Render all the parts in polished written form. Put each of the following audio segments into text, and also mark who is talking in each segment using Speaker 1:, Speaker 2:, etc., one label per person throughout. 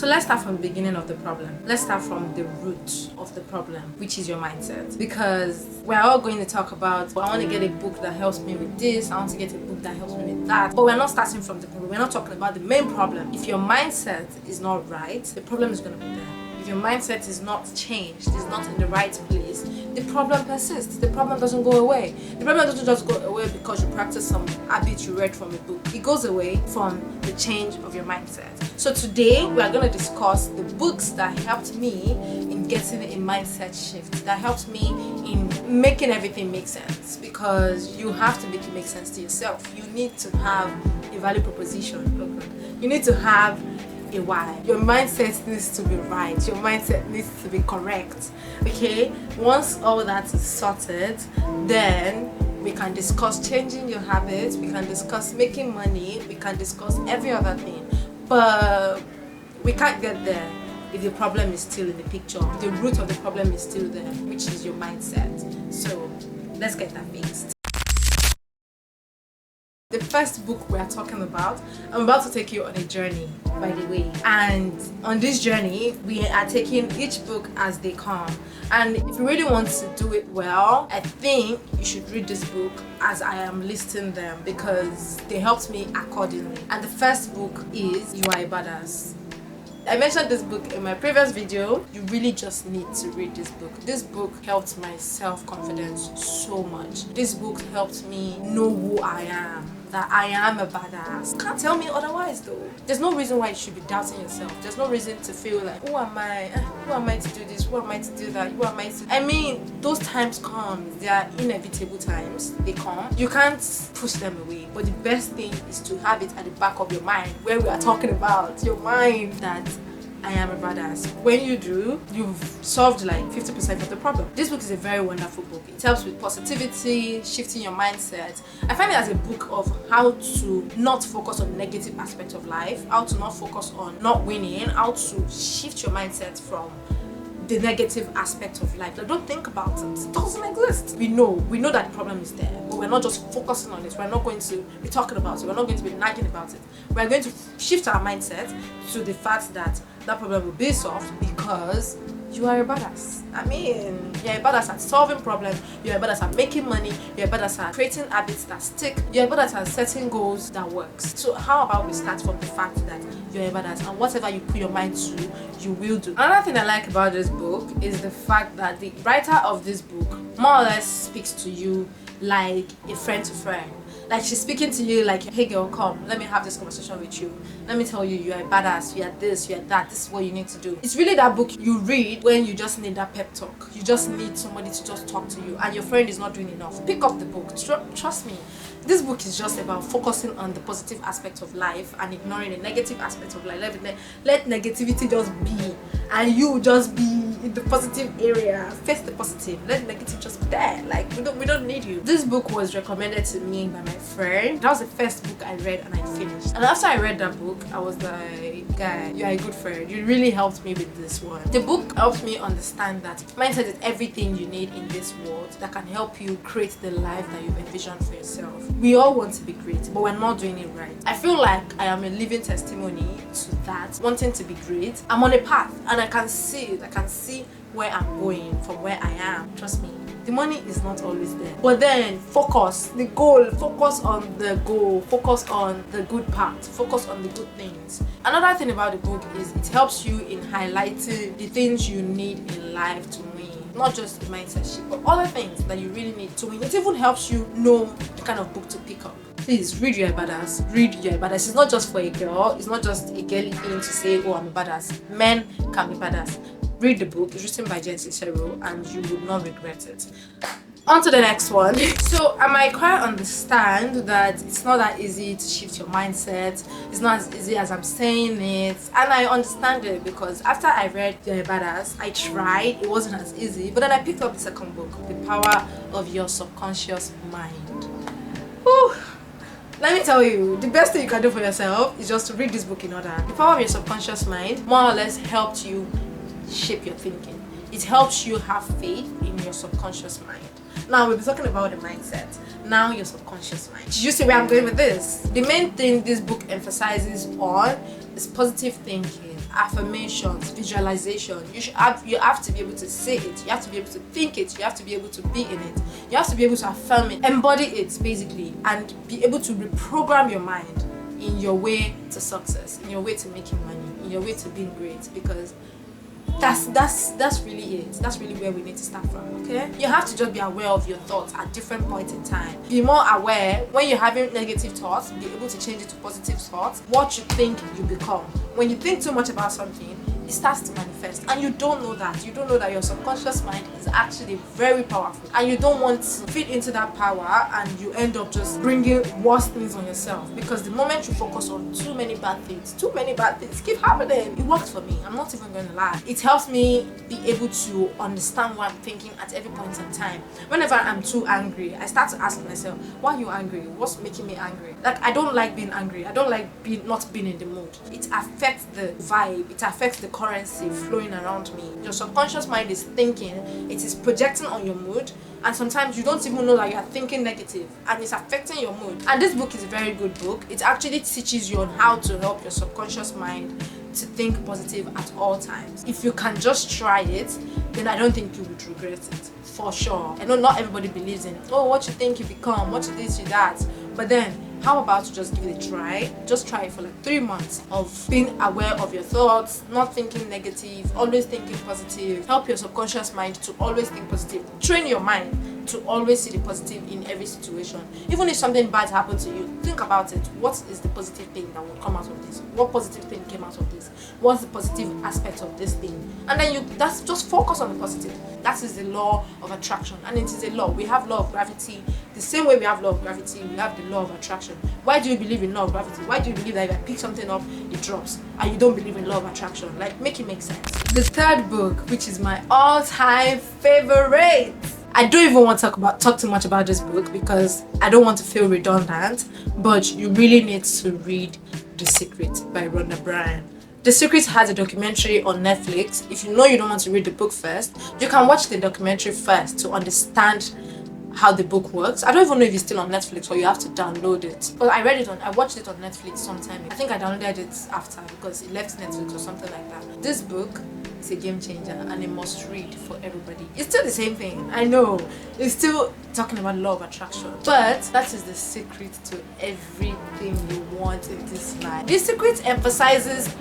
Speaker 1: let's start from the beginning of the problem. Let's start from the root of the problem, which is your mindset. Because we're all going to talk about, well, I want to get a book that helps me with this, I want to get a book that helps me with that. But we're not starting from the problem. We're not talking about the main problem. If your mindset is not right, the problem is going to be there. If your mindset is not changed, is not in the right place, the problem persists. The problem doesn't go away. The problem doesn't just go away because you practice some habit you read from a book. It goes away from the change of your mindset. So today we are going to discuss the books that helped me in getting a mindset shift, that helped me in making everything make sense, because you have to make it make sense to yourself. You need to have a value proposition. You need to have a why. Your mindset needs to be right. Your mindset needs to be correct. Okay? Once all that is sorted, then we can discuss changing your habits, we can discuss making money, we can discuss every other thing. But we can't get there if the problem is still in the picture. The root of the problem is still there, which is your mindset. So let's get that fixed. The first book we are talking about, I'm about to take you on a journey, by the way. And on this journey, we are taking each book as they come. And if you really want to do it well, I think you should read this book as I am listing them, because they helped me accordingly. And the first book is You Are a Badass. I mentioned this book in my previous video. You really just need to read this book. This book helped my self-confidence so much. This book helped me know who I am, that I am a badass. Can't tell me otherwise though. There's no reason why you should be doubting yourself. There's no reason to feel like, who am I? Who am I to do this? Who am I to do that? Who am I to... I mean, those times come. They are inevitable times. They come. You can't push them away. But the best thing is to have it at the back of your mind, where we are talking about your mind, that I am a badass. When you do, you've solved like 50% of the problem. This book is a very wonderful book. It helps with positivity, shifting your mindset. I find it as a book of how to not focus on the negative aspect of life, how to not focus on not winning, how to shift your mindset from the negative aspect of life. Like, don't think about it. It doesn't exist. We know that the problem is there, but we're not just focusing on it. We're not going to be talking about it. We're not going to be nagging about it. We're going to shift our mindset to the fact that that problem will be solved because you are a badass. I mean, you're a badass at solving problems, you're a badass at making money, you're a badass at creating habits that stick, you're a badass at setting goals that works. So how about we start from the fact that you're a badass, and whatever you put your mind to, you will do. Another thing I like about this book is the fact that the writer of this book more or less speaks to you like a friend to friend. Like, she's speaking to you like, hey girl, come, let me have this conversation with you. Let me tell you, you are a badass, you are this, you are that, this is what you need to do. It's really that book you read when you just need that pep talk. You just need somebody to just talk to you and your friend is not doing enough. Pick up the book, trust me. This book is just about focusing on the positive aspect of life and ignoring the negative aspect of life. Let negativity just be, and you just be in the positive area. Face the positive. Let negative just be there. Like, we don't need you. This book was recommended to me by my friend. That was the first book I read and I finished. And after I read that book, I was like, guy, you are a good friend. You really helped me with this one. The book helped me understand that mindset is everything you need in this world that can help you create the life that you've envisioned for yourself. We all want to be great, but we're not doing it right. I feel like I am a living testimony to that, wanting to be great. I'm on a path and I can see it. I can see where I'm going from where I am. Trust me, the money is not always there. But then focus, the goal, focus on the goal, focus on the good part, focus on the good things. Another thing about the book is it helps you in highlighting the things you need in life to win. Not just the mindset shift, but other things that you really need to win. It even helps you know the kind of book to pick up. Please read You're a Badass. Read You're a Badass. It's not just for a girl. It's not just a girly thing to say, oh, I'm a badass. Men can be badass. Read the book. It's written by Jen Sincero and you would not regret it. On to the next one. So I might quite understand that it's not that easy to shift your mindset. It's not as easy as I'm saying it. And I understand it because after I read You're a Badass, I tried. It wasn't as easy. But then I picked up the second book, The Power of Your Subconscious Mind. Whew. Let me tell you, the best thing you can do for yourself is just to read this book in order. The Power of Your Subconscious Mind more or less helped you shape your thinking. It helps you have faith in your subconscious mind. Now we'll be talking about the mindset. Now your subconscious mind. Did you see where I'm going with this? The main thing this book emphasizes on is positive thinking affirmations, visualization. You have to be able to say it, you have to be able to think it, you have to be able to be in it, you have to be able to affirm it, embody it basically, and be able to reprogram your mind in your way to success, in your way to making money, in your way to being great, because that's really it. That's really where we need to start from. Okay, you have to just be aware of your thoughts at different points in time. Be more aware when you're having negative thoughts. Be able to change it to positive thoughts. What you think, you become. When you think too much about something, it starts to manifest, and you don't know that. You don't know that your subconscious mind is actually very powerful, and you don't want to feed into that power, and you end up just bringing worse things on yourself, because the moment you focus on too many bad things keep happening. It worked for me, I'm not even going to lie. It helps me be able to understand what I'm thinking at every point in time. Whenever I'm too angry, I start to ask myself, why are you angry? What's making me angry? Like, I don't like being angry. I don't like not being in the mood. It affects the vibe. It affects the currency flowing around me. Your subconscious mind is thinking, it is projecting on your mood, and sometimes you don't even know that you are thinking negative, and it's affecting your mood. And this book is a very good book. It actually teaches you on how to help your subconscious mind to think positive at all times. If you can just try it, then I don't think you would regret it, for sure. I know not everybody believes in, oh, what you think you become, what you this, you that, but then how about to just give it a try? Just try it for like 3 months of being aware of your thoughts, not thinking negative, always thinking positive. Help your subconscious mind to always think positive. Train your mind to always see the positive in every situation. Even if something bad happens to you, think about it. What is the positive thing that will come out of this? What positive thing came out of this? What's the positive aspect of this thing? And then that's just focus on the positive. That is the law of attraction, and it is a law. We have law of gravity. The same way we have law of gravity, we have the law of attraction. Why do you believe in law of gravity? Why do you believe that if I pick something up, it drops, and you don't believe in law of attraction? Like, make it make sense. The third book, which is my all-time favorite. I don't even want to talk too much about this book because I don't want to feel redundant, but you really need to read The Secret by Rhonda Byrne. The Secret has a documentary on Netflix. If you know you don't want to read the book first, you can watch the documentary first to understand how the book works. I don't even know if it's still on Netflix or you have to download it. But I watched it on Netflix sometime. I think I downloaded it after because it left Netflix or something like that. This book is a game changer and a must read for everybody. It's still the same thing, I know. It's still talking about law of attraction, but that is the secret to everything you want in this life. This secret emphasizes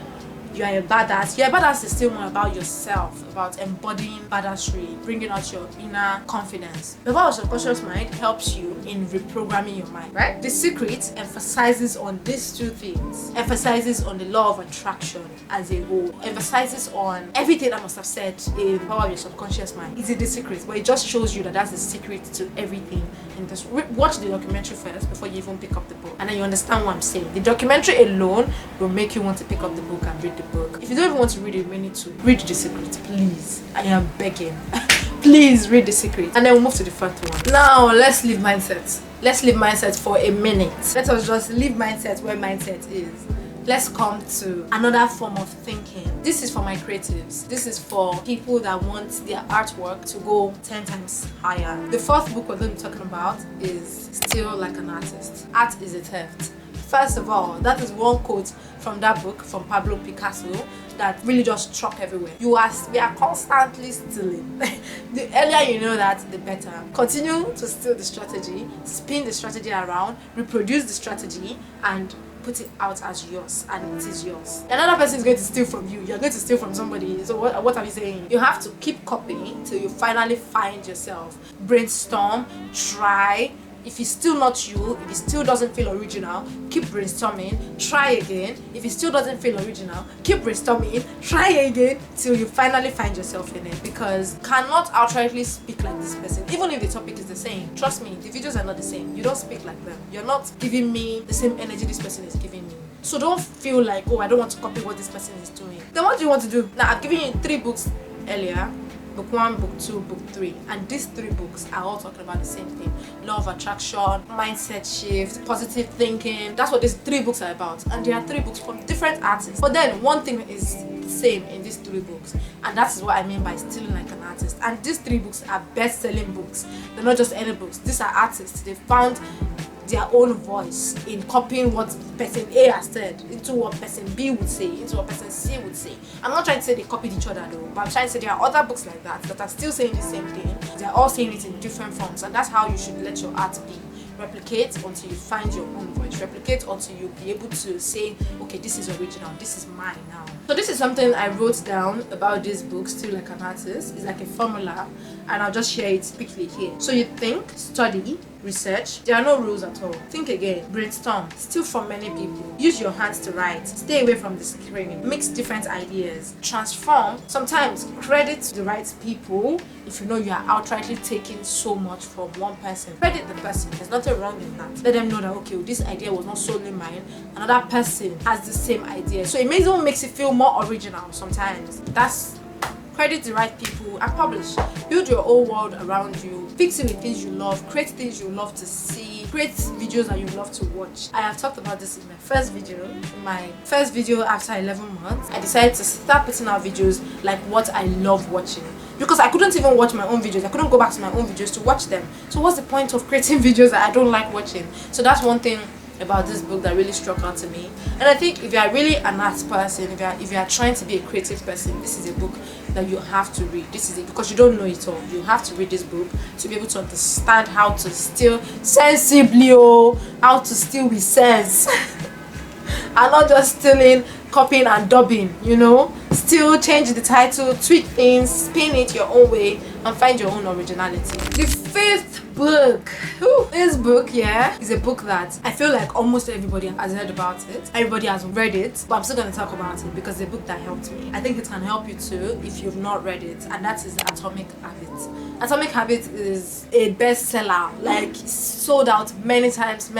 Speaker 1: you are a badass. Your badass is still more about yourself, about embodying badassery, bringing out your inner confidence. The power of subconscious mind helps you in reprogramming your mind, right? The Secret emphasizes on these two things. Emphasizes on the law of attraction as a whole. Emphasizes on everything I must have said in the power of your subconscious mind. Is it The Secret? But it just shows you that that's the secret to everything in this. Watch the documentary first before you even pick up the book, and then you understand what I'm saying. The documentary alone will make you want to pick up the book and read the book. If you don't even want to read it, we need to read The Secret, please. I am begging. Please read The Secret. And then we'll move to the fourth one. Now let's leave mindset. Let's leave mindset for a minute. Let us just leave mindset where mindset is. Let's come to another form of thinking. This is for my creatives. This is for people that want their artwork to go 10 times higher. The fourth book we're going to be talking about is Still Like an Artist. Art is a theft. First of all, that is one quote from that book from Pablo Picasso that really just struck everywhere. We are constantly stealing. The earlier you know that, the better. Continue to steal the strategy, spin the strategy around, reproduce the strategy, and put it out as yours, and it is yours. Another person is going to steal from you. You're going to steal from somebody. So what are we saying? You have to keep copying till you finally find yourself. Brainstorm, try. If it's still not you, if it still doesn't feel original, keep brainstorming, try again. If it still doesn't feel original, keep brainstorming, try again till you finally find yourself in it. Because you cannot outrightly speak like this person, even if the topic is the same. Trust me, the videos are not the same. You don't speak like them. You're not giving me the same energy this person is giving me. So don't feel like, oh, I don't want to copy what this person is doing. Then what do you want to do? Now, I've given you 3 books earlier. Book 1, Book 2, Book 3, and these 3 books are all talking about the same thing: law of attraction, mindset shift, positive thinking. That's what these 3 books are about, and there are 3 books from different artists. But then one thing is the same in these 3 books, and that is what I mean by stealing like an artist. And these 3 books are best-selling books. They're not just any books. These are artists. They found their own voice in copying what person A has said into what person B would say, into what person C would say. I'm not trying to say they copied each other though, but I'm trying to say there are other books like that are still saying the same thing. They're all saying it in different forms, and that's how you should let your art be. Replicate until you find your own voice. Replicate until you be able to say, okay, this is original, this is mine now. So this is something I wrote down about this book, Still Like an Artist. It's like a formula, and I'll just share it quickly here. So you think, study, research. There are no rules at all. Think again, brainstorm, steal from many people, use your hands to write, stay away from the screen, mix different ideas, transform. Sometimes credit the right people. If you know you are outrightly taking so much from one person, credit the person. There's nothing wrong in that. Let them know that, okay, this idea was not solely mine, another person has the same idea, so it even makes it feel more original. Sometimes that's credit the right people and publish. Build your whole world around you. Fix it with things you love. Create things you love to see. Create videos that you love to watch. I have talked about this in my first video. In my first video after 11 months, I decided to start putting out videos like what I love watching. Because I couldn't even watch my own videos. I couldn't go back to my own videos to watch them. So what's the point of creating videos that I don't like watching? So that's one thing about this book that really struck out to me. And I think if you are really an art person, if you are trying to be a creative person, this is a book that you have to read. This is it, because you don't know it all. You have to read this book to be able to understand how to steal sensibly, how to steal with sense and not just stealing, copying and dubbing, you know. Still change the title, tweak things, spin it your own way, and find your own originality. The fifth book. This book, yeah, is a book that I feel like almost everybody has heard about it. Everybody has read it, but I'm still going to talk about it because it's a book that helped me. I think it can help you too if you've not read it, and that is Atomic Habits. Atomic Habits is a bestseller, like sold out many times,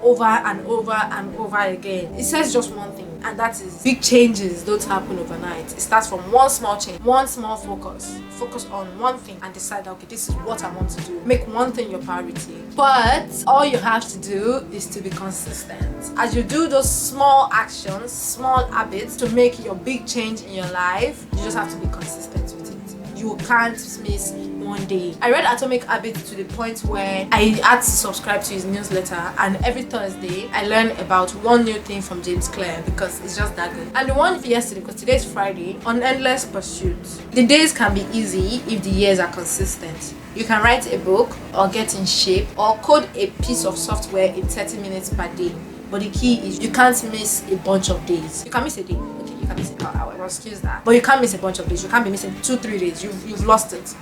Speaker 1: over and over and over again. It says just one thing, and that is big changes don't happen overnight. It starts from one small change, one small focus. Focus on one thing and decide, okay, this is what I want to do. Make one thing your priority. But all you have to do is to be consistent. As you do those small actions, small habits to make your big change in your life, you just have to be consistent with it. You can't miss one day. I read Atomic Habits to the point where I had to subscribe to his newsletter, and every Thursday I learn about one new thing from James Clear because it's just that good. And the one for yesterday, because today is Friday, on Endless Pursuit. The days can be easy if the years are consistent. You can write a book or get in shape or code a piece of software in 30 minutes per day. But the key is you can't miss a bunch of days. You can miss a day. Okay, you can miss it. I will excuse that. But you can't miss a bunch of days. You can't be missing 2-3 days. You've lost it.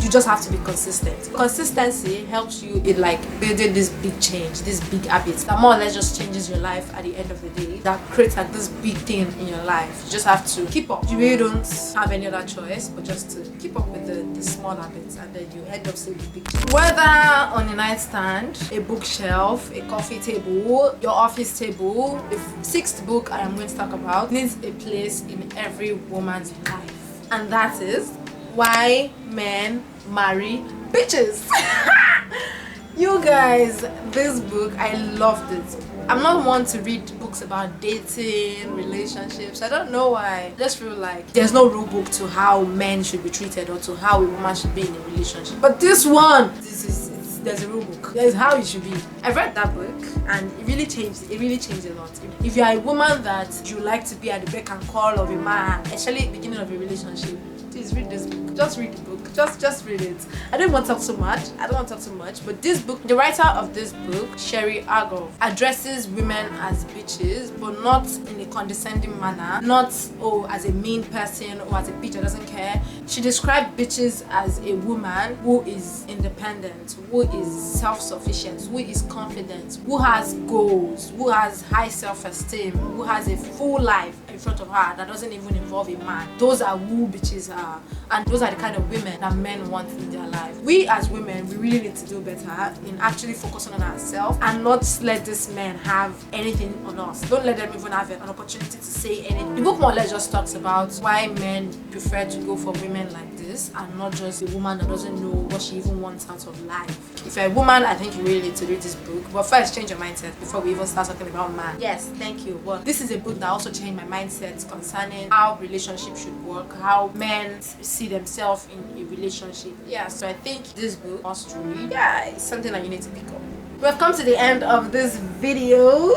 Speaker 1: You just have to be consistent. Consistency helps you in like building this big change, this big habits that more or less just changes your life at the end of the day, that creates like this big thing in your life. You just have to keep up. You really don't have any other choice but just to keep up with the small habits, and then you end up seeing the big change. Whether on a nightstand, a bookshelf, a coffee table, your office table, the sixth book I am going to talk about needs a place in every woman's life, and that is Why Men Marry Bitches. You guys, this book, I loved it. I'm not one to read books about dating, relationships. I don't know why. I just feel like there's no rule book to how men should be treated or to how a woman should be in a relationship. But this one, there's a rule book. There's how it should be. I've read that book and it really changed a lot. If you are a woman that you like to be at the beck and call of a man, especially at the beginning of a relationship, please read this book. Just read the book. Just read it. I don't want to talk too much. But this book, the writer of this book, Sherry Argov, addresses women as bitches, but not in a condescending manner. Not as a mean person or as a bitch that doesn't care. She described bitches as a woman who is independent, who is self-sufficient, who is confident, who has goals, who has high self-esteem, who has a full life in front of her that doesn't even involve a man. Those are who bitches are, and those are the kind of women that men want in their life. We as women, we really need to do better in actually focusing on ourselves and not let these men have anything on us. Don't let them even have an opportunity to say anything. The book more or less just talks about why men prefer to go for women like this and not just a woman that doesn't know what she even wants out of life. If you're a woman, I think you really need to read this book. But first, change your mindset before we even start talking about man. Yes, thank you. But this is a book that also changed my mindset concerning how relationships should work, how men see themselves in a relationship. Yeah, so I think this book must read. Yeah, it's something that you need to pick up. we've come to the end of this video.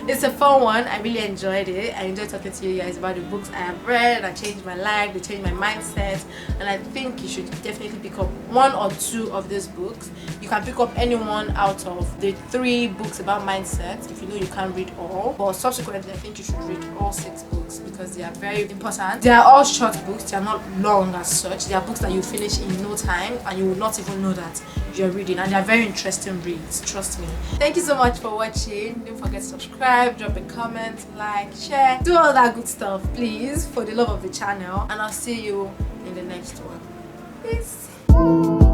Speaker 1: It's a fun one. I really enjoyed it. I enjoyed talking to you guys about the books I have read. I changed my life, they changed my mindset, and I think you should definitely pick up one or two of these books. You can pick up any one out of the 3 books about mindset if you know you can't read all, but subsequently I think you should read all 6 books because they are very important. They are all short books, they are not long as such. They are books that you finish in no time and you will not even know that you're reading, and they are very interesting reads, trust me. Thank you so much for watching. Don't forget to subscribe, drop a comment, like, share, do all that good stuff please, for the love of the channel, and I'll see you in the next one. Peace.